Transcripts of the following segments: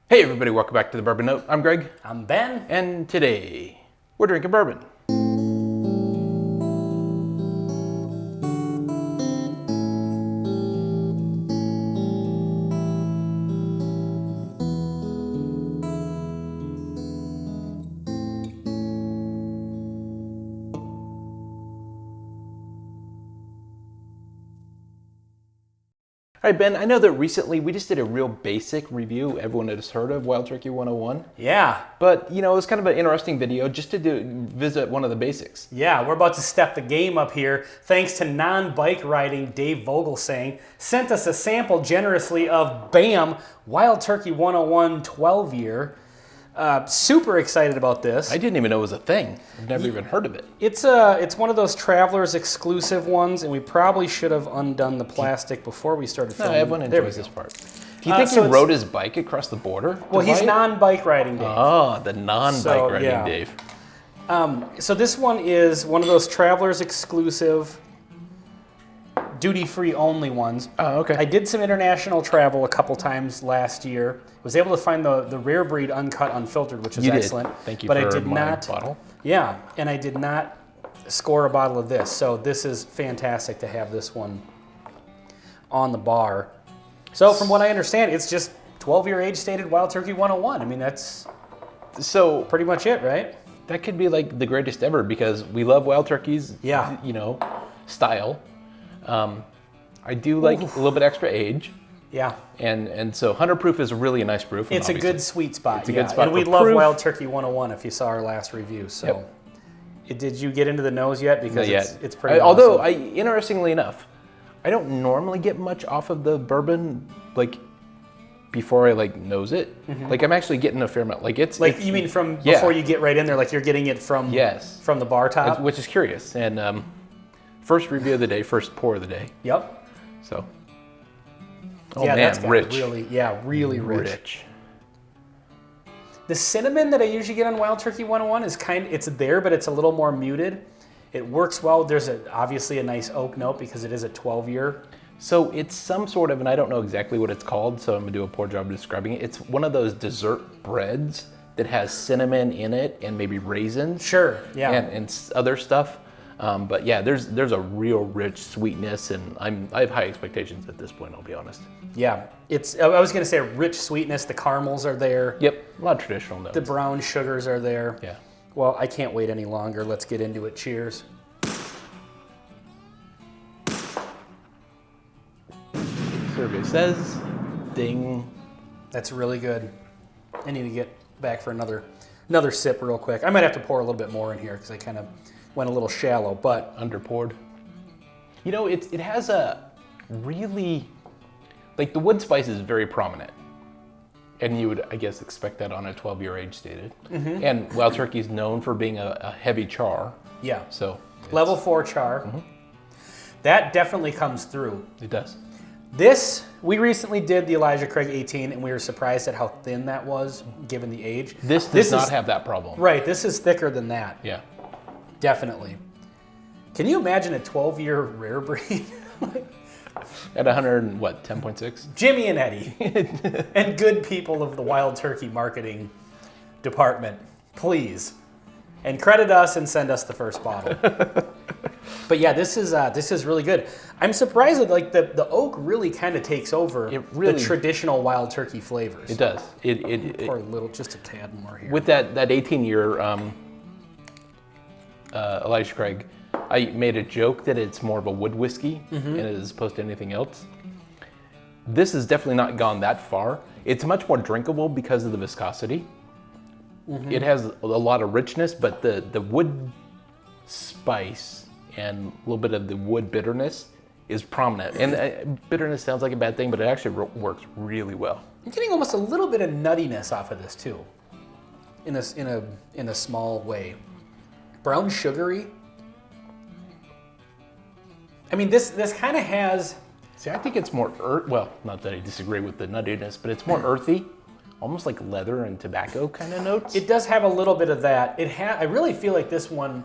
Hey everybody, welcome back to the Bourbon Note. I'm Greg. I'm Ben. And today, we're drinking bourbon. All right, Ben, I know that recently we just did a real basic review everyone has heard of, Wild Turkey 101. Yeah. But, you know, it was kind of an interesting video just to visit one of the basics. Yeah, we're about to step the game up here. Thanks to non-bike riding Dave Vogelsang, sent us a sample generously of BAM Wild Turkey 101 12-year. Super excited about this. I didn't even know it was a thing. I've never even heard of it. It's one of those Travelers exclusive ones, and we probably should have undone the plastic before we started filming. No, everyone enjoys this part. Do you think so he rode his bike across the border? Well, he's non-bike riding Dave. Oh, the non-bike riding Dave. So this one is one of those Travelers exclusive, duty-free only ones. Oh, okay. I did some international travel a couple times last year. Was able to find the rare breed uncut, unfiltered, which is excellent. Thank you but for I did my not, bottle. Yeah, and I did not score a bottle of this. So this is fantastic to have this one on the bar. So from what I understand, it's just 12-year age-stated Wild Turkey 101. I mean, that's so pretty much it, right? That could be like the greatest ever because we love Wild Turkey's, yeah, you know, style. I do like a little bit extra age. Yeah. And so 100 proof is really a nice proof. It's a good sweet spot. It's a good spot. And we love Wild Turkey 101 if you saw our last review. So did you get into the nose yet? Because it's pretty awesome. Although, interestingly enough, I don't normally get much off of the bourbon, like, before I, like, nose it. Mm-hmm. Like, I'm actually getting a fair amount. Like, it's... Like, you mean from before you get right in there, like you're getting it from, from the bar top? Which is curious. And first review of the day, first pour of the day. Yep. So... Oh man, that's rich. Really rich. The cinnamon that I usually get on Wild Turkey 101 is it's there, but it's a little more muted. It works well. There's obviously a nice oak note because it is a 12-year. So it's some sort of, and I don't know exactly what it's called, so I'm gonna do a poor job of describing it. It's one of those dessert breads that has cinnamon in it and maybe raisins. Sure, yeah. And other stuff. But yeah, there's a real rich sweetness, and I have high expectations at this point, I'll be honest. Yeah, I was gonna say a rich sweetness. The caramels are there. Yep, a lot of traditional notes. The brown sugars are there. Yeah. Well, I can't wait any longer. Let's get into it. Cheers. Survey says, ding. That's really good. I need to get back for another sip real quick. I might have to pour a little bit more in here because I kind of went a little shallow, but under poured. You know, it has a really, like, the wood spice is very prominent, and you would, I guess, expect that on a 12-year age stated. Mm-hmm. And Wild Turkey is known for being a heavy char. Yeah. So level 4 char. Mm-hmm. That definitely comes through. It does. This, we recently did the Elijah Craig 18, and we were surprised at how thin that was, given the age. This does not have that problem. Right. This is thicker than that. Yeah. Definitely. Can you imagine a 12-year rare breed? At 10.6? Jimmy and Eddie and good people of the Wild Turkey marketing department, please. And credit us and send us the first bottle. But yeah, this is really good. I'm surprised that like the oak really kind of takes over the traditional Wild Turkey flavors. It does. Pour a little, just a tad more here. With that 18-year Elijah Craig, I made a joke that it's more of a wood whiskey as opposed to anything else. This has definitely not gone that far. It's much more drinkable because of the viscosity. Mm-hmm. It has a lot of richness, but the wood spice and a little bit of the wood bitterness is prominent. And bitterness sounds like a bad thing, but it actually works really well. I'm getting almost a little bit of nuttiness off of this too, in a small way. Brown sugary. I mean, this kind of has... See, I think it's more well, not that I disagree with the nuttiness, but it's more earthy, almost like leather and tobacco kind of notes. It does have a little bit of that. I really feel like this one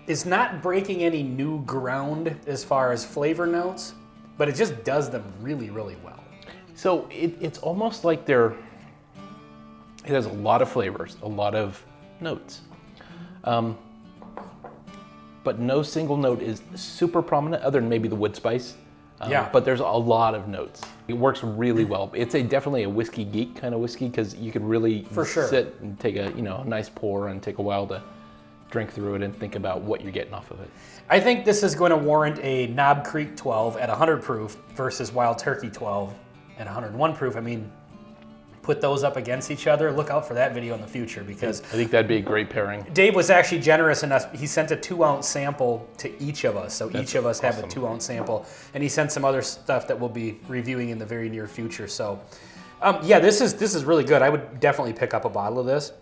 is not breaking any new ground as far as flavor notes, but it just does them really, really well. So it's almost like it has a lot of flavors, a lot of notes. But no single note is super prominent other than maybe the wood spice. Yeah. But there's a lot of notes. It works really well. It's definitely a whiskey geek kind of whiskey because you could really sit and take a nice pour and take a while to drink through it and think about what you're getting off of it. I think this is going to warrant a Knob Creek 12 at 100 proof versus Wild Turkey 12 at 101 proof. I mean, put those up against each other. Look out for that video in the future because I think that'd be a great pairing. Dave was actually generous enough. He sent a 2-ounce sample to each of us. So each of us have a 2-ounce sample. And he sent some other stuff that we'll be reviewing in the very near future. So yeah, this is really good. I would definitely pick up a bottle of this.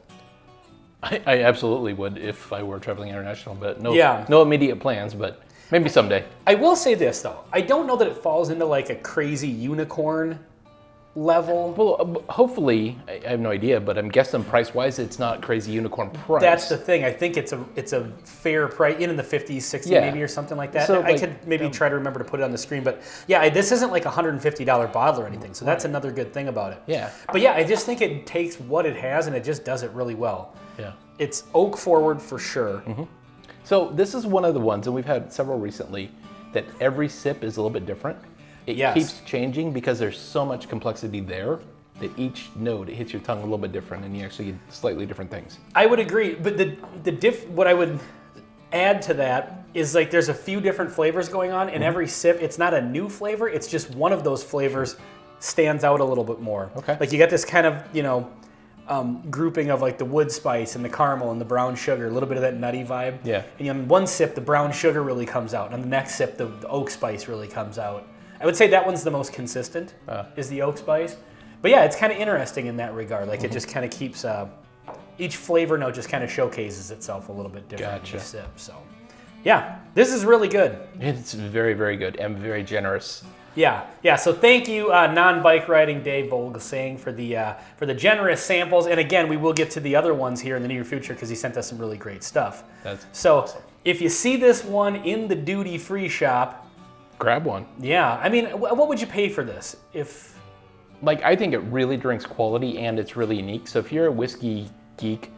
I absolutely would if I were traveling international, but no immediate plans, but maybe someday. I will say this though. I don't know that it falls into like a crazy unicorn level. Well, hopefully, I have no idea, but I'm guessing price-wise, it's not crazy unicorn price. That's the thing. I think it's a fair price, in the 50s, 60s maybe or something like that. So I could maybe try to remember to put it on the screen, but yeah, this isn't like a $150 bottle or anything, so that's another good thing about it. Yeah. But yeah, I just think it takes what it has and it just does it really well. Yeah. It's oak forward for sure. Mm-hmm. So this is one of the ones, and we've had several recently, that every sip is a little bit different. It keeps changing because there's so much complexity there that each note hits your tongue a little bit different and you actually get slightly different things. I would agree, but what I would add to that is like there's a few different flavors going on and every sip, it's not a new flavor, it's just one of those flavors stands out a little bit more. Okay. Like you get this kind of, grouping of like the wood spice and the caramel and the brown sugar, a little bit of that nutty vibe. Yeah. And in one sip, the brown sugar really comes out, and on the next sip, the oak spice really comes out. I would say that one's the most consistent, is the oak spice. But yeah, it's kind of interesting in that regard. Like it just kind of keeps, each flavor note just kind of showcases itself a little bit different in each sip. So yeah, this is really good. It's very, very good and very generous. Yeah. So thank you, non-bike riding Dave Volgasang for the generous samples. And again, we will get to the other ones here in the near future because he sent us some really great stuff. So awesome. If you see this one in the duty-free shop, grab one. Yeah, I mean, what would you pay for this? I think it really drinks quality and it's really unique. So if you're a whiskey geek,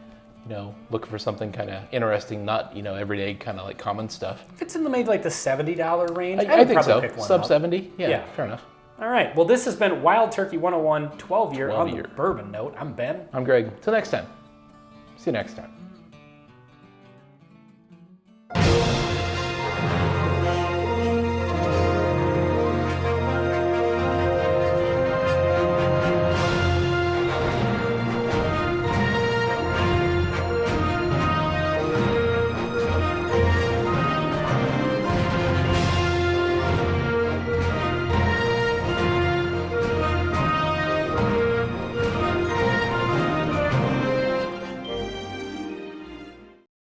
looking for something kind of interesting, not everyday kind of like common stuff. If it's in maybe like the $70 range, I think so. Sub 70, yeah, fair enough. All right, well, this has been Wild Turkey 101 12-year on the Bourbon Note. I'm Ben. I'm Greg. Till next time. See you next time.